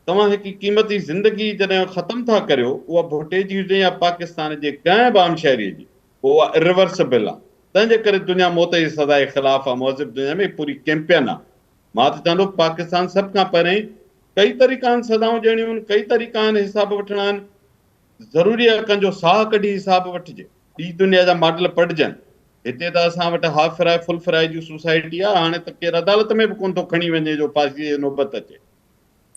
तव्हां हिकु क़ीमती ज़िंदगी जॾहिं ख़तमु था करियो, उहा भुटे जी हुजे या पाकिस्तान जे कंहिं बि आम शहरी जी, उहा इरिवर्सिबल आहे। तंहिंजे करे दुनिया मौत जी सज़ा जे ख़िलाफ़ आहे, मौज़िब दुनिया में पूरी कैंपेन आहे। मां त चवंदो पाकिस्तान सभ खां पहिरीं कई तरीक़ा आहिनि सज़ाऊं ॾियणियूं आहिनि, कई तरीक़ा आहिनि हिसाब वठणा आहिनि। ज़रूरी आहे कंहिंजो साह कढी हिसाब वठिजे, ॿी दुनिया जा मॉडल पढ़जनि। हिते त असां वटि हाफ फ्राए फुल फ्राए जी सोसाइटी आहे, हाणे त केरु अदालत में बि कोन थो खणी वञे जो फांसीअ जी नौबत अचे।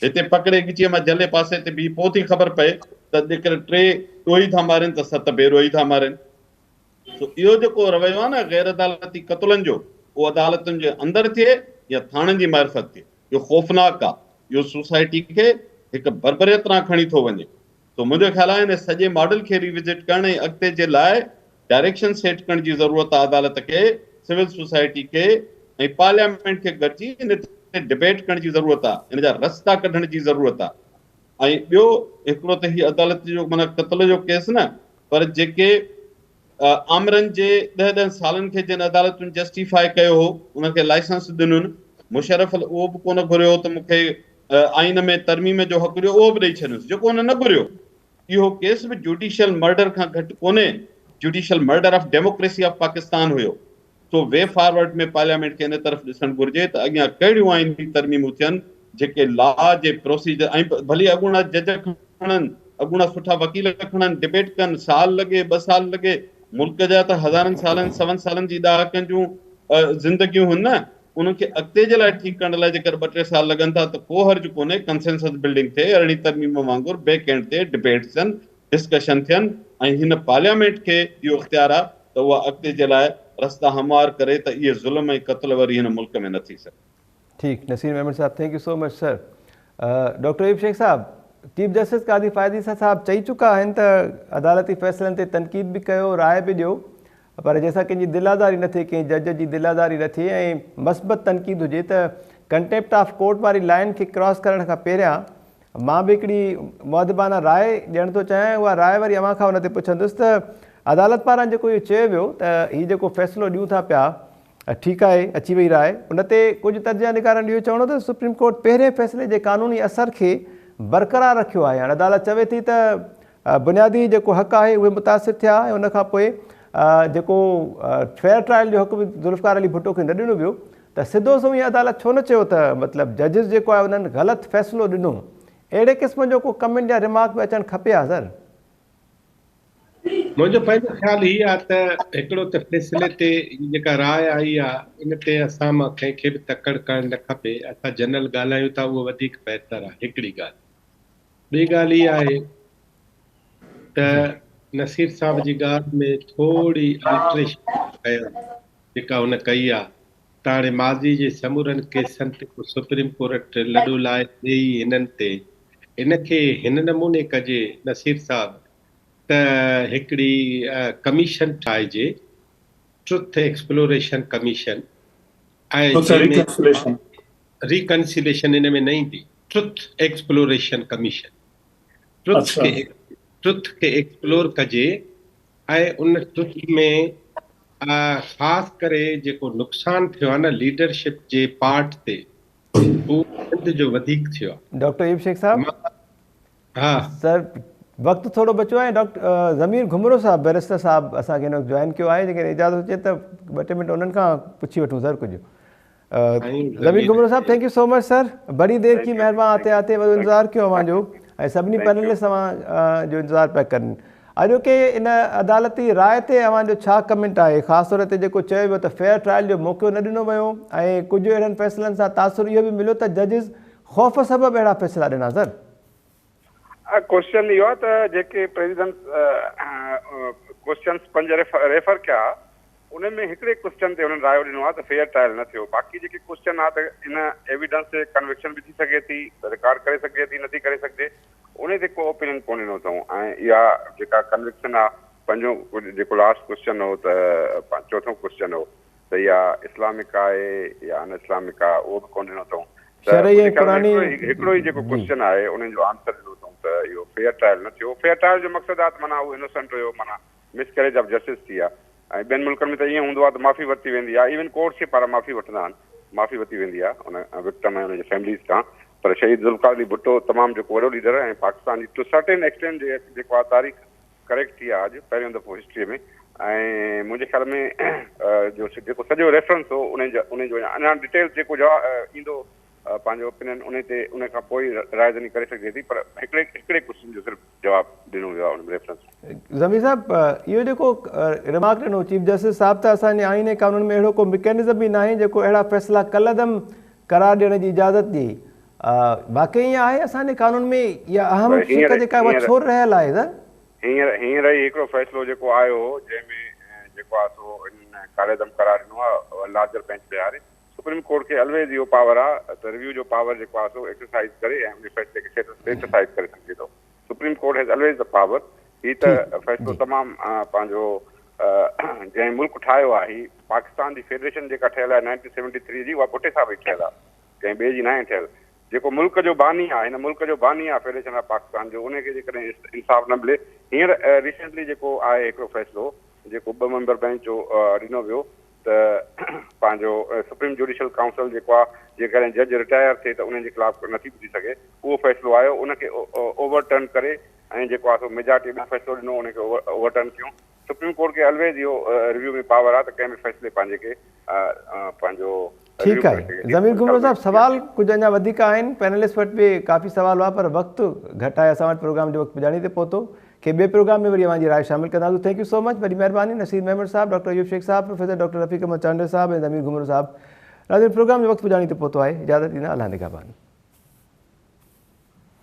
हिते पकड़े गिचीअ मां जले पासे ते बि पोइ थी ख़बर पए त जेकर 3 ॾोही था मारनि त 7 बेरोही था मारनि। इहो जेको रवैयो आहे न गैर अदालती क़तलनि जो, उहो अदालतुनि जे अंदरि थिए या थाणनि जी मार्फत थिए, इहो ख़ौफ़नाक आहे। इहो सोसाइटी खे हिकु बरबरियत तरह खणी थो वञे। तो मुंहिंजो ख़्यालु आहे इन सॼे मॉडल खे रिविज़िट करण ऐं अॻिते जे लाइ डायरेक्शन सेट करण जी ज़रूरत आहे अदालत खे, सिविल सोसाइटी खे ऐं पार्लियामेंट खे गॾिजी इन ते डिबेट करण जी ज़रूरत आहे, इन जा रस्ता कढण जी ज़रूरत आहे। ऐं ॿियो हिकिड़ो त हीअ अदालत जो माना क़त्ल जो केस न, पर जेके आमरनि जे 10 सालनि खे जिन अदालतुनि जस्टिफाई कयो हो, उनखे लाइसेंस ॾिनुनि। मुशरफ उहो बि कोन घुरियो त मूंखे आइन में तरमीम जो हक़ ॾियो, उहो बि ॾेई छॾियुसि, जेको हुन न घुरियो। इहो केस बि जुडिशियल मर्डर खां घटि कोन्हे, judicial murder of democracy of Pakistan हुयो। तो वे फॉरवर्ड में पार्लियामेंट खे इन तरफ़ ॾिसणु घुरिजे त अॻियां कहिड़ियूं आइनी तरमीमूं थियनि जेके लॉ जे प्रोसीजर, ऐं भली अॻूणा जज खणनि, अॻूणा सुठा वकील खणनि, डिबेट कनि, साल लॻे 2 साल लॻे, मुल्क जा त हज़ारनि सालनि 100 सालनि जी ॾहाकनि जूं ज़िंदगियूं हुन न, उनखे अॻिते जे लाइ ठीकु करण लाइ जेकर 2-3 साल लॻनि था त को हर्ज कोन्हे। कंसेंसस बिल्डिंग थिए, अरिड़हीं तरमीम वांगुरु बैक एंड ते डिबेट्स थियनि, डिस्कशन थियनि, ऐं हिन पार्लियामेंट खे इहो इख़्तियार आहे त उहा अॻिते जे लाइ रस्ता हमवार करे त इहे ज़ुल्म ऐं क़त्ल वरी हिन मुल्क में न थी सघे। ठीकु, नसीर अहमद साहब, thank you so much sir. Doctor Ayub Shaikh साहब, चीफ जस्टिस कादी फ़ाइज़ ईसा साहब चई चुका आहिनि त अदालती फ़ैसिलनि ते तनक़ीद बि कयो, राय बि ॾियो, पर जंहिंसां कंहिंजी दिलादारी न थिए, कंहिं जज जी दिलादारी न थिए ऐं मस्बत तनक़ीद हुजे त कंटेम्प्ट ऑफ कोर्ट वारी लाइन खे क्रॉस करण खां पहिरियां मां बि हिकिड़ी मुअदबाना राय ॾियणु थो चाहियां। उहा राय वरी अव्हां खां उन ते पुछंदुसि त अदालत पारां जेको इहो चयो वियो त हीउ जेको फ़ैसिलो ॾियूं था पिया, ठीकु आहे, अची वई राय, उन ते कुझु तर्जा निकारनि इहो चवणो त सुप्रीम कोर्ट पहिरें फ़ैसिले जे क़ानूनी असर खे बरक़रार रखियो आहे। हाणे अदालत चवे थी त बुनियादी जेको हक़ आहे उहे मुतासिर थिया ऐं उनखां पोइ जेको फेयर ट्रायल जो हक़ बि ज़ुल्फ़िकार अली भुट्टो खे न ॾिनो वियो, त सिधो सो ईअं अदालत छो न चयो त मतिलबु जजिस जेको आहे उन्हनि ग़लति फ़ैसिलो ॾिनो? अहिड़े क़िस्म जो को कमेंट या रिमार्क बि अचणु खपे हा सर? मुंहिंजो पंहिंजो ख़्यालु हीअ आहे त हिकिड़ो त फ़ैसिले ते जेका राय आई आहे इन ते असां मां कंहिंखे बि तकड़ि करणु न खपे। असां जनरल ॻाल्हायूं था, उहो वधीक बहितर आहे, हिकिड़ी ॻाल्हि। ॿी ॻाल्हि इहा आहे त नसीर साहब जी ॻाल्हि में थोरी अल्ट्रेशन कयो जेका हुन कई आहे, त हाणे माज़ी जे समूरनि केसनि ते सुप्रीम कोर्ट लॾो लाइ ॾेई हिननि ते, इनखे हिन नमूने कजे नसीर साहब त हिकिड़ी कमीशन ठाहिजे, ट्रुथ एक्सप्लोरेशन कमीशन, ऐं रिकंसिलेशन इन में न ईंदी, ट्रुथ एक्सप्लोरेशन कमीशन। ट्रुथ खे एक्सप्लोर कजे ऐं उन ट्रुथ में ख़ासि करे जेको नुक़सानु थियो आहे न लीडरशिप जे पार्ट ते, उहो जो वधीक थियो आहे। डॉक्टर अयूब शेख साहब, हा सर वक़्तु थोरो बचियो आहे। डॉक्टर ज़मीर घुमरो साहब, बैरिस्टर साहब असांखे हिन जॉइन कयो आहे, जेकॾहिं इजाज़त हुजे त 2 मिंट उन्हनि खां पुछी वठूं सर कुझु। ज़मीर घुमरो साहब, thank you so much sir, बड़ी देर की महिरबानी, आते आते वो इंतज़ार कयो अवांजो ऐं सभिनी पैनलिस्ट अवां जो इंतज़ार पिया कनि। अॼोके इन अदालती राय ते अवांजो छा कमेंट आहे, ख़ासि तौर ते जेको चयो वियो त फेयर ट्रायल जो मौक़ो न ॾिनो वियो ऐं कुझु अहिड़नि फ़ैसिलनि सां तासुर इहो बि मिलियो त जजिस ख़ौफ़ सबबि अहिड़ा फ़ैसिला ॾिना? सर क्वेश्चन इहो आहे त जेके प्रेसिडेंट क्वेश्चन 5 रेफर कया, उन में हिकिड़े क्वेश्चन ते हुननि राय ॾिनो आहे त फेयर ट्रायल न थियो। बाक़ी जेके क्वेश्चन आहे त इन एविडेंस ते कन्विक्शन बि थी सघे थी, रिकॉर्ड करे सघे थी, नथी करे सघिजे, उन ते को ओपिनियन कोन ॾिनो अथऊं। ऐं इहा जेका कन्विक्शन आहे, पंजो जेको लास्ट क्वेश्चन हो त चौथों क्वेश्चन हो त इहा इस्लामिक आहे या अन इस्लामिक आहे, उहो बि कोन ॾिनो अथऊं। हिकिड़ो ई जेको क्वेश्चन आहे उन्हनि जो आंसर ॾिनो अथऊं त इहो फेयर ट्रायल न थियो। फेयर ट्रायल जो मक़सदु आहे त माना उहो इनोसेंट हुयो, माना मिसकैरेज ऑफ जस्टिस थी आहे ऐं ॿियनि मुल्कनि में त ईअं हूंदो आहे त माफ़ी वरिती वेंदी आहे इवन कोर्ट्स जे पारां माफ़ी वठंदा आहिनि माफ़ी वरिती वेंदी आहे उन विक्टिम ऐं हुनजे फैमिलीज़ खां पर शहीद ज़ुल्फ़िकार अली भुट्टो तमामु जेको वॾो लीडर आहे ऐं पाकिस्तान जी टू सर्टेन एक्सटेंट जेको आहे तारीख़ करेक्ट थी आहे अॼु पहिरियों दफ़ो हिस्ट्रीअ में ऐं मुंहिंजे ख्याल में जेको सॼो रेफरेंस हो उन जो अञा डिटेल जेको ईंदो पंहिंजो ओपिनियन उन खां पोइ रायदनी करे सघिजे थी पर हिकिड़े क्वेश्चन जो सिर्फ़ु जवाबु ॾिनो वियो आहे उन रेफरेंस ज़मीर साहब इहो जेको रिमार्क ॾिनो चीफ जस्टिस साहिब त असांजे आईने कानून में अहिड़ो को मैकेनिज़म बि न आहे जेको अहिड़ा फ़ैसिला कलदम करार ॾियण जी इजाज़त ॾिए वाक़ई ईअं आहे असांजे कानून में इहा अहम शिक जेका उहा छो रहियल आहे सर हींअर ई हिकिड़ो फ़ैसिलो जेको आयो जंहिंमें जेको आहे सो कालेदम करार ॾिनो आहे लार्जर बेंच ते हारे सुप्रीम कोर्ट खे ऑलवेज इहो पावर आहे त रिव्यू जो पावर जेको आहे सो एक्सरसाइज करे ऐं उन फ़ैसिले खे सेटिस्फाइड करे सघे थो supreme court has always the power हीअ त फ़ैसिलो तमामु पंहिंजो जंहिं मुल्क ठाहियो आहे ही पाकिस्तान जी फेडरेशन जेका ठहियल आहे 1973 जी उहा पुठे सां बि ठहियल आहे कंहिं ॿिए जी न आहे ठहियल जेको मुल्क जो बानी आहे हिन मुल्क जो बानी आहे फेडरेशन ऑफ पाकिस्तान जो उनखे जेकॾहिं इंसाफ़ न मिले हींअर रिसेंटली जेको आहे हिकिड़ो फ़ैसिलो जेको 2 मेंबर बेंच जो ॾिनो वियो त पंहिंजो सुप्रीम जुडिशल काउंसिल जेको आहे जेकॾहिं जज रिटायर थिए त उन्हनि जे ख़िलाफ़ नथी ॿुधी सघे उहो फ़ैसिलो आयो उनखे ओवरटर्न करे ऐं जेको आहे सो मेजॉरिटी ॿियो फ़ैसिलो ॾिनो उनखे ओवरटर्न कयूं सुप्रीम कोर्ट खे ऑलवेज इहो रिव्यू में पावर आहे त कंहिं बि फ़ैसिले पंहिंजे खे पंहिंजो ठीकु आहे ज़मीर घुमरो साहब सवाल कुझु अञा वधीक आहिनि पैनलिस्ट वटि बि काफ़ी सवाल हुआ पर वक़्तु घटि आहे असां वटि प्रोग्राम जो वक़्तु पुॼाणी ते पहुतो कि ॿिए प्रोग्राम में वरी अव्हांजी राय शामिल कंदासीं थैंक यू सो मच वॾी महिरबानी नसीर मेमन साहब डॉक्टर अयूब शेख साहब प्रोफेसर डॉक्टर रफ़ीक अहमद चांडे साहब ऐं ज़मीर घुमरो साहब प्रोग्राम जो वक़्तु पुॼाणी ते पहुतो आहे इजाज़त ॾींदा अल्लाह निगहबान।